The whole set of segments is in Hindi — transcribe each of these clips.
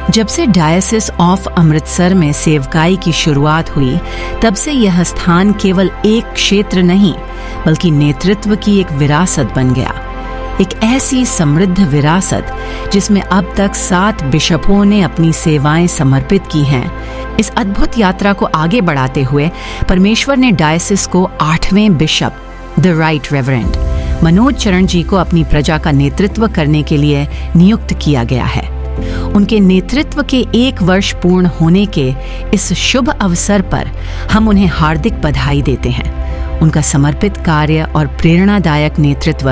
जब से डायसिस ऑफ अमृतसर में सेवकाई की शुरुआत हुई, तब से यह स्थान केवल एक क्षेत्र नहीं बल्कि नेतृत्व की एक विरासत बन गया। एक ऐसी समृद्ध विरासत जिसमें अब तक 7 बिशपों ने अपनी सेवाएं समर्पित की हैं। इस अद्भुत यात्रा को आगे बढ़ाते हुए परमेश्वर ने डायसिस को 8वें bishop the right reverend Manoj Charan ji को अपनी प्रजा का नेतृत्व करने के लिए नियुक्त किया गया है। उनके नेतृत्व के 1 वर्ष पूर्ण होने के इस शुभ अवसर पर हम उन्हें हार्दिक बधाई देते हैं। उनका समर्पित कार्य और प्रेरणादायक नेतृत्व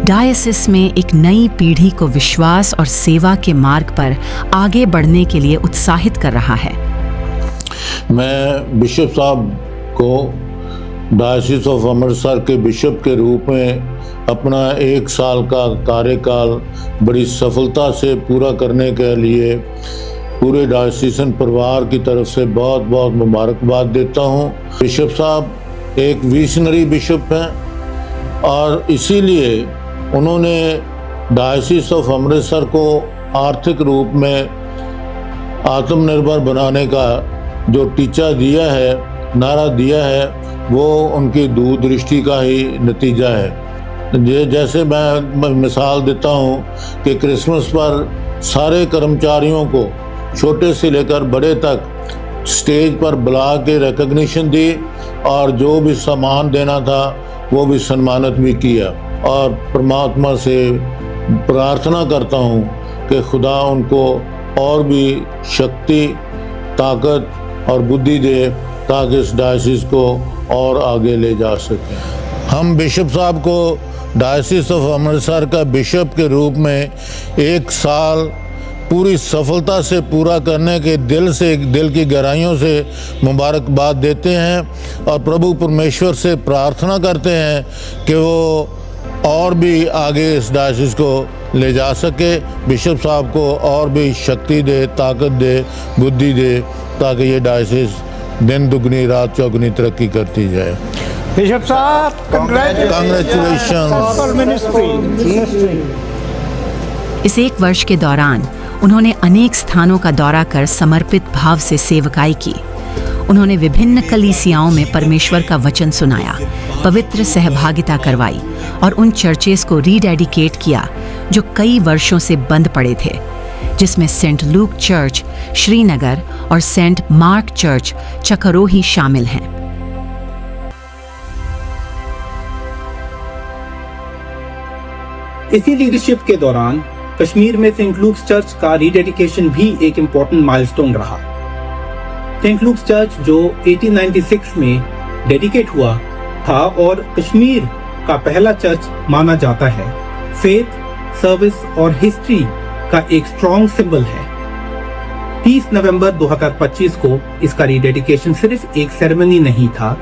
डायसिस में एक नई पीढ़ी को विश्वास और सेवा के मार्ग पर आगे बढ़ने के लिए उत्साहित कर रहा है। मैं बिशप साहब को डायसिस ऑफ अमृतसर के बिशप के रूप में अपना 1 साल का कार्यकाल बड़ी सफलता से पूरा करने के लिए पूरे डायसिसन परिवार की तरफ से बहुत बहुत मुबारकबाद देता हूँ। बिशप साहब एक विजनरी बिशप हैं और इसीलिए उन्होंने डायसिस ऑफ अमृतसर को आर्थिक रूप में आत्मनिर्भर बनाने का जो टीचा दिया है, नारा दिया है, वो उनकी दूरदृष्टि का ही नतीजा है। जैसे मैं मिसाल देता हूँ कि क्रिसमस पर सारे कर्मचारियों को छोटे से लेकर बड़े तक स्टेज पर बुला के रिकग्निशन दी और जो भी सम्मान देना था वो भी सम्मानित भी किया। और परमात्मा से प्रार्थना करता हूँ कि खुदा उनको और भी शक्ति, ताकत और बुद्धि दे ताकि इस डायसिस को और आगे ले जा सकें। हम बिशप साहब को डायसिस ऑफ अमृतसर का बिशप के रूप में 1 साल पूरी सफलता से पूरा करने के दिल की गहराइयों से मुबारकबाद देते हैं और प्रभु परमेश्वर से प्रार्थना करते हैं कि वो और भी आगे इस डायसिस को ले जा सके। बिशप साहब को और भी शक्ति दे, ताकत दे, बुद्धि दे ताकि ये डायसिस दिन दुगनी रात चौगुनी तरक्की करती जाए। बिशप साहब कांग्रेचुलेशन। इस 1 वर्ष के दौरान उन्होंने अनेक स्थानों का दौरा कर समर्पित भाव से सेवकाई की। उन्होंने विभिन्न कलीसियाओं में परमेश्वर का वचन सुनाया, पवित्र सहभागिता करवाई और उन चर्चेस को रीडेडिकेट किया जो कई वर्षों से बंद पड़े थे, जिसमें सेंट लूक चर्च श्रीनगर और सेंट मार्क चर्च चकरोही शामिल हैं। इसी लीडरशिप के दौरान कश्मीर में सेंट लूक्स चर्च का रीडेडिकेशन भी एक इम्पोर्टेंट माइलस्टोन रहा। सेंट लूक्स चर्च जो 1896 में डेडिकेट हुआ था और कश्मीर का पहला चर्च माना जाता है, फेथ, सर्विस और हिस्ट्री का एक स्ट्रॉन्ग सिंबल है। 30 नवंबर 2025 को इसका रीडेडिकेशन सिर्फ एक सेरेमनी नहीं था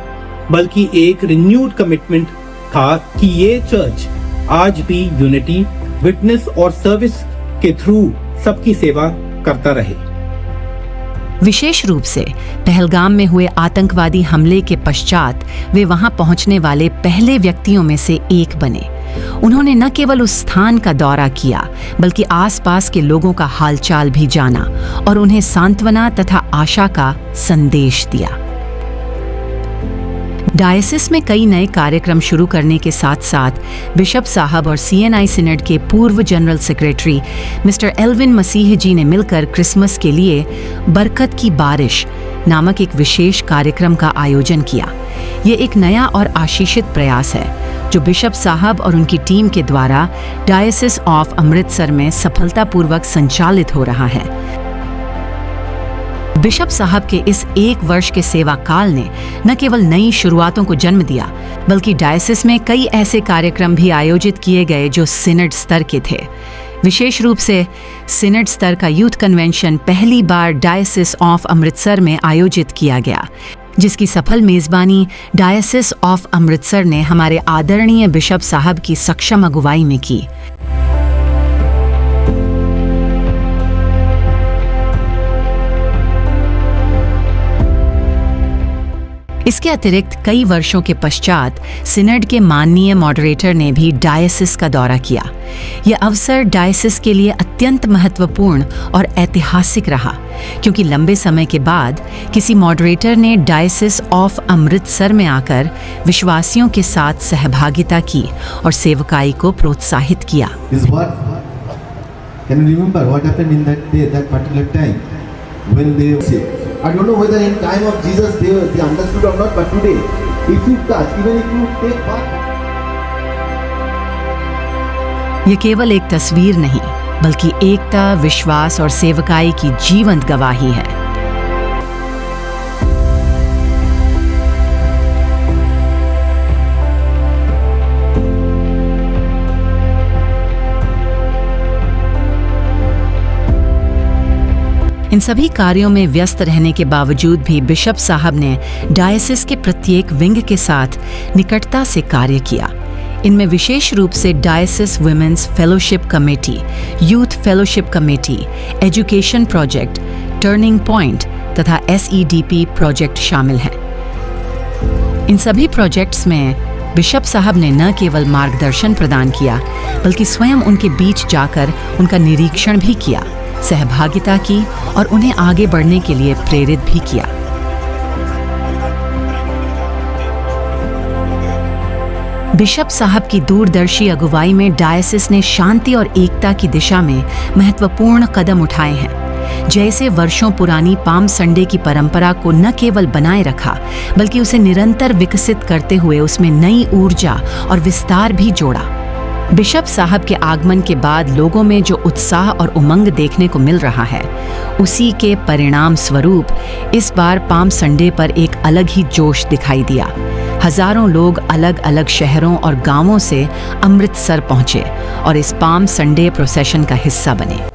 बल्कि एक रिन्यूड कमिटमेंट था कि ये चर्च आज भी यूनिटी, विटनेस और सर्विस के थ्रू सबकी सेवा करता रहे। विशेष रूप से पहलगाम में हुए आतंकवादी हमले के पश्चात वे वहां पहुंचने वाले पहले व्यक्तियों में से एक बने। उन्होंने न केवल उस स्थान का दौरा किया बल्कि आसपास के लोगों का हालचाल भी जाना और उन्हें सांत्वना तथा आशा का संदेश दिया। डायसिस में कई नए कार्यक्रम शुरू करने के साथ साथ बिशप साहब और CNI सिनेड के पूर्व जनरल सेक्रेटरी मिस्टर एल्विन मसीह जी ने मिलकर क्रिसमस के लिए बरकत की बारिश नामक एक विशेष कार्यक्रम का आयोजन किया। ये एक नया और आशीषित प्रयास है जो बिशप साहब और उनकी टीम के द्वारा डायसिस ऑफ अमृतसर में सफलतापूर्वक संचालित हो रहा है। बिशप साहब के इस 1 वर्ष के सेवा काल ने न केवल नई शुरुआतों को जन्म दिया बल्कि डायसिस में कई ऐसे कार्यक्रम भी आयोजित किए गए जो सिनेड स्तर के थे। विशेष रूप से सिनेड स्तर का यूथ कन्वेंशन पहली बार डायसिस ऑफ अमृतसर में आयोजित किया गया, जिसकी सफल मेजबानी डायसिस ऑफ अमृतसर ने हमारे आदरणीय बिशप साहब की सक्षम अगुवाई में की। इसके अतिरिक्त कई वर्षों के पश्चात सिनड के माननीय मॉडरेटर ने भी डायसिस का दौरा किया। यह अवसर डायसिस के लिए अत्यंत महत्वपूर्ण और ऐतिहासिक रहा, क्योंकि लंबे समय के बाद किसी मॉडरेटर ने डायसिस ऑफ अमृतसर में आकर विश्वासियों के साथ सहभागिता की और सेवकाई को प्रोत्साहित किया। Can you remember what happened in that day, that particular time, when they were sick? I don't know whether in time of Jesus they understood or not, but today, if you touch, even if you take part. ये केवल एक तस्वीर नहीं, बल्कि एकता, विश्वास और सेवकाई की जीवंत गवाही है। इन सभी कार्यों में व्यस्त रहने के बावजूद भी बिशप साहब ने डायसिस के प्रत्येक विंग के साथ निकटता से कार्य किया। इनमें विशेष रूप से diocese women's fellowship committee, youth fellowship committee, education project, turning point तथा SEDP प्रोजेक्ट शामिल हैं। इन सभी प्रोजेक्ट्स में बिशप साहब ने न केवल मार्गदर्शन प्रदान किया, बल्कि स्वयं उनके बीच जाकर उनका निरीक्षण भी किया, सहभागिता की और उन्हें आगे बढ़ने के लिए प्रेरित भी किया। बिशप साहब की दूरदर्शी अगुवाई में डायसिस ने शांति और एकता की दिशा में महत्वपूर्ण कदम उठाए हैं। जैसे वर्षों पुरानी पाम संडे की परंपरा को न केवल बनाए रखा, बल्कि उसे निरंतर विकसित करते हुए उसमें नई ऊर्जा और विस्तार भी जोड़ा। बिशप साहब के आगमन के बाद लोगों में जो उत्साह और उमंग देखने को मिल रहा है, उसी के परिणाम स्वरूप इस बार पाम संडे पर एक अलग ही जोश दिखाई दिया। हजारों लोग अलग अलग शहरों और गांवों से अमृतसर पहुंचे और इस पाम संडे प्रोसेशन का हिस्सा बने।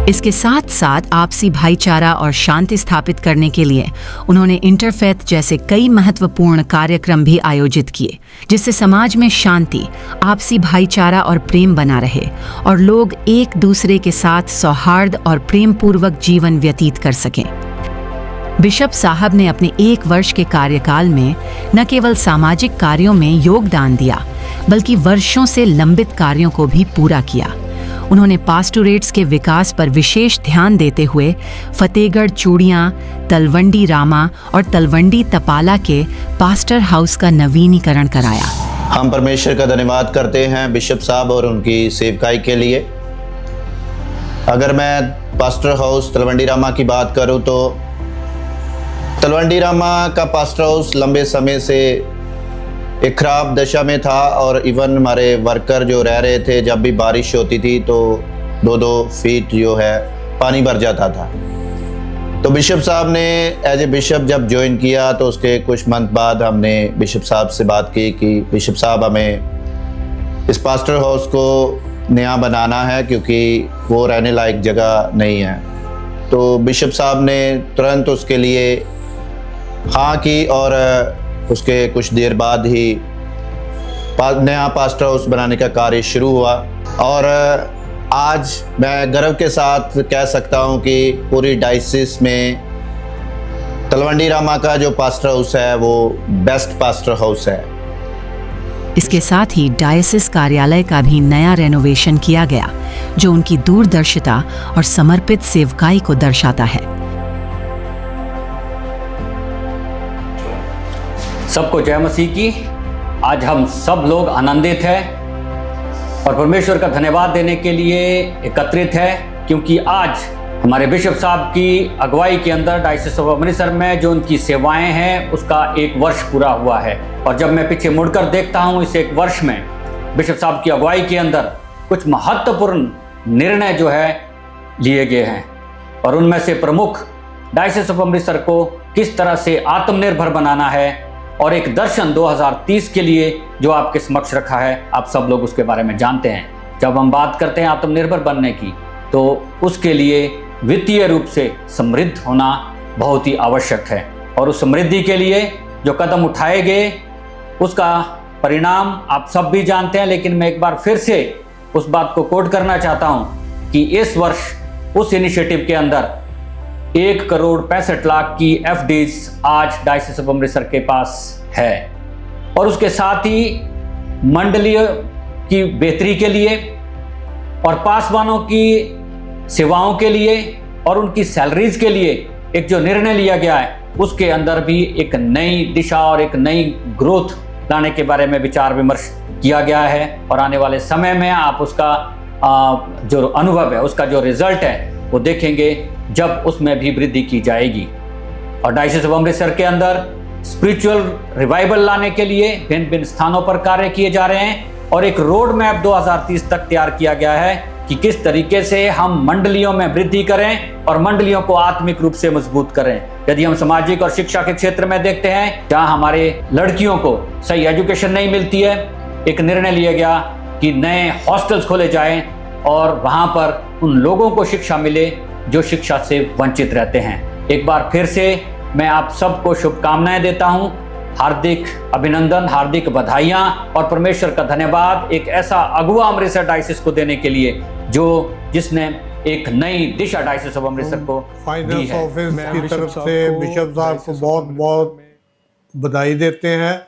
इसके साथ साथ आपसी भाईचारा और शांति स्थापित करने के लिए उन्होंने इंटरफेथ जैसे कई महत्वपूर्ण कार्यक्रम भी आयोजित किए, जिससे समाज में शांति, आपसी भाईचारा और प्रेम बना रहे और लोग एक दूसरे के साथ सौहार्द और प्रेम पूर्वक जीवन व्यतीत कर सकें। बिशप साहब ने अपने 1 वर्ष के कार्यकाल में न केवल सामाजिक कार्यों में योगदान दिया, बल्कि वर्षों से लंबित कार्यों को भी पूरा किया। उन्होंने पास्टोरेट्स के विकास पर विशेष ध्यान देते हुए फतेहगढ़ चूड़ियाँ, तलवंडी रामा और तलवंडी तपाला के पास्टर हाउस का नवीनीकरण कराया। हम परमेश्वर का धन्यवाद करते हैं बिशप साहब और उनकी सेवकाई के लिए। अगर मैं पास्टर हाउस तलवंडी रामा की बात करूं तो तलवंडी रामा का पास्टर हाउस लंबे समय से एक ख़राब दशा में था और इवन हमारे वर्कर जो रह रहे थे, जब भी बारिश होती थी तो 2-2 फीट जो है पानी भर जाता था। तो बिशप साहब ने एज ए बिशप जब ज्वाइन किया तो उसके कुछ मंथ बाद हमने बिशप साहब से बात की कि बिशप साहब हमें इस पास्टर हाउस को नया बनाना है क्योंकि वो रहने लायक जगह नहीं है। तो बिशप साहब ने तुरंत उसके लिए हाँ की और उसके कुछ देर बाद ही नया पास्टर हाउस बनाने का कार्य शुरू हुआ और आज मैं गर्व के साथ कह सकता हूं कि पूरी डायसिस में तलवंडी रामा का जो पास्टर हाउस है वो बेस्ट पास्टर हाउस है। इसके साथ ही डायसिस कार्यालय का भी नया रेनोवेशन किया गया, जो उनकी दूरदर्शिता और समर्पित सेवकाई को दर्शाता है। सबको जय मसीह की। आज हम सब लोग आनंदित हैं और परमेश्वर का धन्यवाद देने के लिए एकत्रित हैं, क्योंकि आज हमारे बिशप साहब की अगुवाई के अंदर डायसिस ऑफ अमृतसर में जो उनकी सेवाएं हैं उसका 1 वर्ष पूरा हुआ है। और जब मैं पीछे मुड़कर देखता हूं इस 1 वर्ष में बिशप साहब की अगुवाई के अंदर कुछ महत्वपूर्ण निर्णय जो है लिए गए हैं और उनमें से प्रमुख डायसिस ऑफ अमृतसर को किस तरह से आत्मनिर्भर बनाना है और एक दर्शन 2030 के लिए जो आपके समक्ष रखा है, आप सब लोग उसके बारे में जानते हैं। जब हम बात करते हैं आत्मनिर्भर बनने की तो उसके लिए वित्तीय रूप से समृद्ध होना बहुत ही आवश्यक है और उस समृद्धि के लिए जो कदम उठाए गए उसका परिणाम आप सब भी जानते हैं, लेकिन मैं एक बार फिर से उस बात को कोट करना चाहता हूं कि इस वर्ष उस इनिशिएटिव के अंदर 1,65,00,000 की एफडीज आज डायसिस ऑफ अमृतसर के पास है। और उसके साथ ही मंडलीय की बेहतरी के लिए और पासवानों की सेवाओं के लिए और उनकी सैलरीज के लिए एक जो निर्णय लिया गया है उसके अंदर भी एक नई दिशा और एक नई ग्रोथ लाने के बारे में विचार विमर्श किया गया है। और आने वाले समय में आप उसका जो अनुभव है, उसका जो रिजल्ट है वो देखेंगे जब उसमें भी वृद्धि की जाएगी। और डायसिस ऑफ अमृतसर के अंदर स्पिरिचुअल रिवाइवल लाने के लिए भिन्न भिन्न स्थानों पर कार्य किए जा रहे हैं और एक रोड मैप 2030 तक तैयार किया गया है कि किस तरीके से हम मंडलियों में वृद्धि करें और मंडलियों को आत्मिक रूप से मजबूत करें। यदि हम सामाजिक और शिक्षा के क्षेत्र में देखते हैं, जहां हमारे लड़कियों को सही एजुकेशन नहीं मिलती है, एक निर्णय लिया गया कि नए हॉस्टल्स खोले जाएं और वहां पर उन लोगों को शिक्षा मिले जो शिक्षा से वंचित रहते हैं। एक बार फिर से मैं आप सबको शुभकामनाएं देता हूं, हार्दिक अभिनंदन, हार्दिक बधाइयां और परमेश्वर का धन्यवाद एक ऐसा अगुवा अमृतसर डायसिस को देने के लिए जिसने एक नई दिशा डायसिस ऑफ अमृतसर को दी फाइनेंस है। ऑफिस की तरफ से बिशप साहब को बहुत बहुत बधाई देते हैं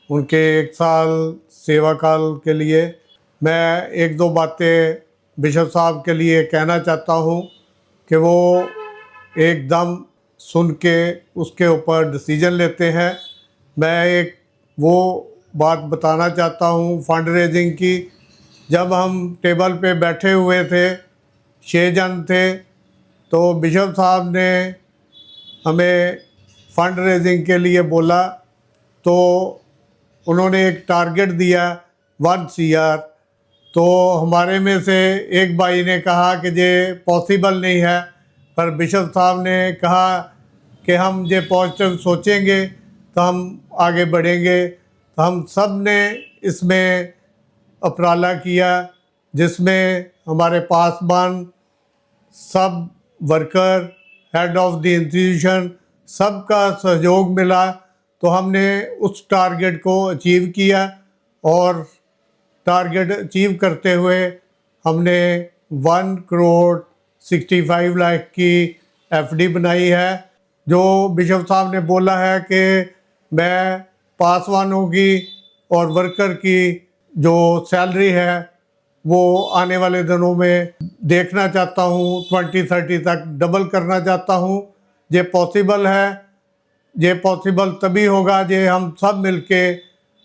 उनके 1 साल सेवा काल के लिए। मैं एक दो बातें बिशप साहब के लिए कहना चाहता हूं कि वो एकदम सुन के उसके ऊपर डिसीजन लेते हैं। मैं एक वो बात बताना चाहता हूं फंड रेजिंग की। जब हम टेबल पे बैठे हुए थे, 6 जन थे, तो बिशप साहब ने हमें फंड रेजिंग के लिए बोला, तो उन्होंने एक टारगेट दिया 1 CR। तो हमारे में से एक भाई ने कहा कि ये पॉसिबल नहीं है, पर बिशप साहब ने कहा कि हम ये पॉजिटिव सोचेंगे तो हम आगे बढ़ेंगे। तो हम सब ने इसमें उपराला किया, जिसमें हमारे पासवान, सब worker, head of the institution, सबका सहयोग मिला। तो हमने उस टारगेट को अचीव किया और टारगेट अचीव करते हुए हमने 1,65,00,000 की FD बनाई है। जो बिशप साहब ने बोला है कि मैं पासवानों की और वर्कर की जो सैलरी है वो आने वाले दिनों में देखना चाहता हूँ, 2030 तक डबल करना चाहता हूँ। ये पॉसिबल है, ये पॉसिबल तभी होगा जे हम सब मिलके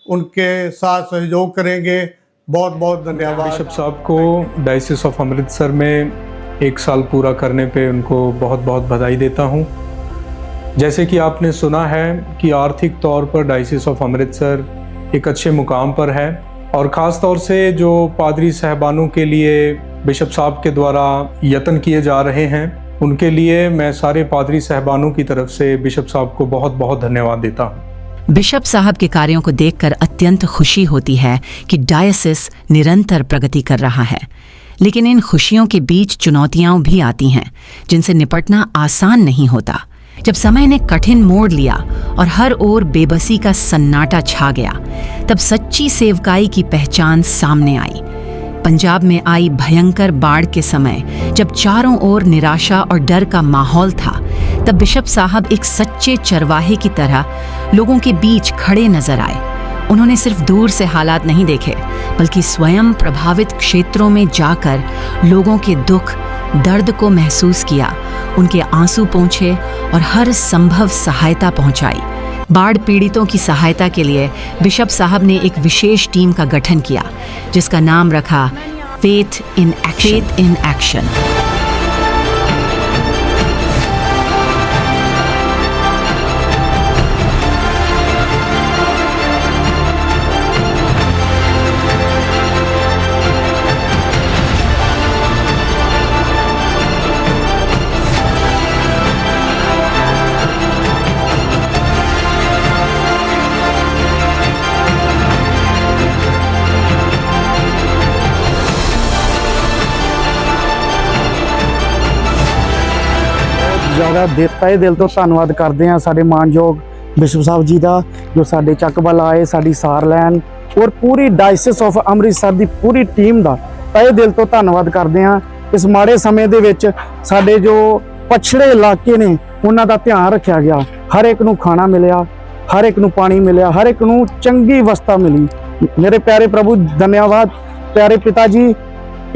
उनके साथ सहयोग करेंगे। बहुत बहुत धन्यवाद। बिशप साहब को डायसिस ऑफ अमृतसर में 1 साल पूरा करने पे उनको बहुत बहुत बधाई देता हूँ। जैसे कि आपने सुना है कि आर्थिक तौर पर डायसिस ऑफ अमृतसर एक अच्छे मुकाम पर है और ख़ास तौर से जो पादरी साहबानों के लिए बिशप साहब के द्वारा यत्न किए जा रहे हैं, उनके लिए मैं सारे पादरी साहबानों की तरफ से बिशप साहब को बहुत बहुत धन्यवाद देता हूँ। बिशप साहब के कार्यों को देखकर अत्यंत खुशी होती है कि डायसिस निरंतर प्रगति कर रहा है। लेकिन इन खुशियों के बीच चुनौतियां भी आती हैं, जिनसे निपटना आसान नहीं होता। जब समय ने कठिन मोड़ लिया और हर ओर बेबसी का सन्नाटा छा गया, तब सच्ची सेवकाई की पहचान सामने आई। पंजाब में आई भयंकर बाढ़ के समय जब चारों ओर निराशा और डर का माहौल था, तब बिशप साहब एक सच्चे चरवाहे की तरह लोगों के बीच खड़े नजर आए। उन्होंने सिर्फ दूर से हालात नहीं देखे, बल्कि स्वयं प्रभावित क्षेत्रों में जाकर लोगों के दुख दर्द को महसूस किया, उनके आंसू पोंछे और हर संभव सहायता पहुंचाई। बाढ़ पीड़ितों की सहायता के लिए बिशप साहब ने एक विशेष टीम का गठन किया, जिसका नाम रखा फेथ इन एक्शन। ਜ਼ਿਆਦਾ ਤਹਿ ਦਿਲ ਤੋਂ ਧੰਨਵਾਦ ਕਰਦੇ ਹਾਂ ਸਾਡੇ ਮਾਨਯੋਗ ਬਿਸ਼ਪ ਸਾਹਿਬ ਜੀ ਦਾ, ਜੋ ਸਾਡੇ ਚੱਕ ਵੱਲ ਆਏ, ਸਾਡੀ ਸਾਰ ਲੈਣ, ਔਰ ਪੂਰੀ ਡਾਇਸਿਸ of Amritsar the Puri team ਦਾ ਤਹਿ ਦਿਲ ਤੋਂ ਧੰਨਵਾਦ ਕਰਦੇ ਹਾਂ। ਇਸ ਮਾੜੇ ਸਮੇਂ ਦੇ ਵਿੱਚ ਸਾਡੇ ਜੋ ਪਛੜੇ ਇਲਾਕੇ ਨੇ ਉਹਨਾਂ ਦਾ ਧਿਆਨ ਰੱਖਿਆ ਗਿਆ, ਹਰ ਇੱਕ ਨੂੰ ਖਾਣਾ ਮਿਲਿਆ, ਹਰ ਇੱਕ ਨੂੰ ਪਾਣੀ ਮਿਲਿਆ, ਹਰ ਇੱਕ ਨੂੰ ਚੰਗੀ ਅਵਸਥਾ ਮਿਲੀ। ਮੇਰੇ ਪਿਆਰੇ ਪ੍ਰਭੂ ਧੰਨਵਾਦ। ਪਿਆਰੇ ਪਿਤਾ ਜੀ,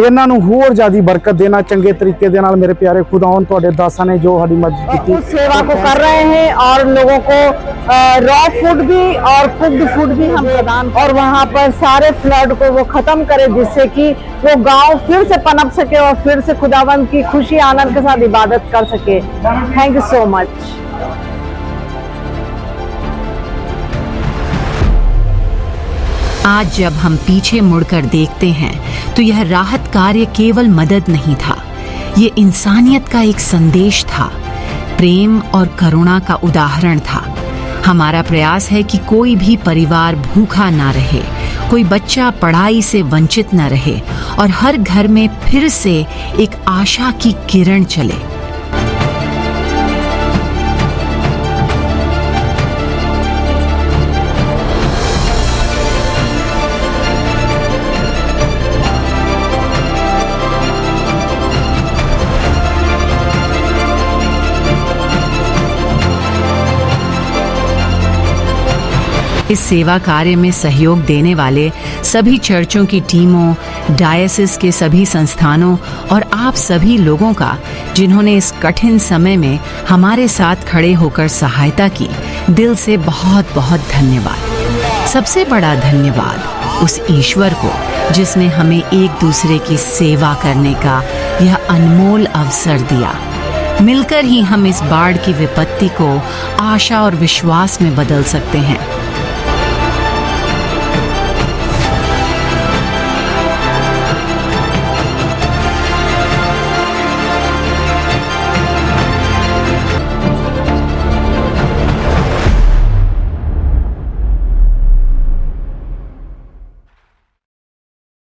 ਇਹਨਾਂ ਨੂੰ ਹੋਰ ਜ਼ਿਆਦਾ ਬਰਕਤ देना ਚੰਗੇ तरीके ਦੇ ਨਾਲ। ਮੇਰੇ ਪਿਆਰੇ खुदावन ਤੁਹਾਡੇ ਦਾਸਾਂ ਨੇ जो हमारी मदद की, उस सेवा को कर रहे हैं और लोगों को रॉ फूड भी और कुक्ड फूड भी हम प्रदान, और वहाँ पर सारे फ्लड को वो खत्म करे, जिससे कि वो गांव फिर से पनप सके और फिर से खुदावन की खुशी आनंद के साथ इबादत कर सके। Thank you so much. आज जब हम पीछे मुड़कर देखते हैं तो यह राहत कार्य केवल मदद नहीं था, ये इंसानियत का एक संदेश था, प्रेम और करुणा का उदाहरण था। हमारा प्रयास है कि कोई भी परिवार भूखा ना रहे, कोई बच्चा पढ़ाई से वंचित न रहे और हर घर में फिर से एक आशा की किरण चले। इस सेवा कार्य में सहयोग देने वाले सभी चर्चों की टीमों, डायसिस के सभी संस्थानों और आप सभी लोगों का जिन्होंने इस कठिन समय में हमारे साथ खड़े होकर सहायता की, दिल से बहुत बहुत धन्यवाद। सबसे बड़ा धन्यवाद उस ईश्वर को जिसने हमें एक दूसरे की सेवा करने का यह अनमोल अवसर दिया। मिलकर ही हम इस बाढ़ की विपत्ति को आशा और विश्वास में बदल सकते हैं।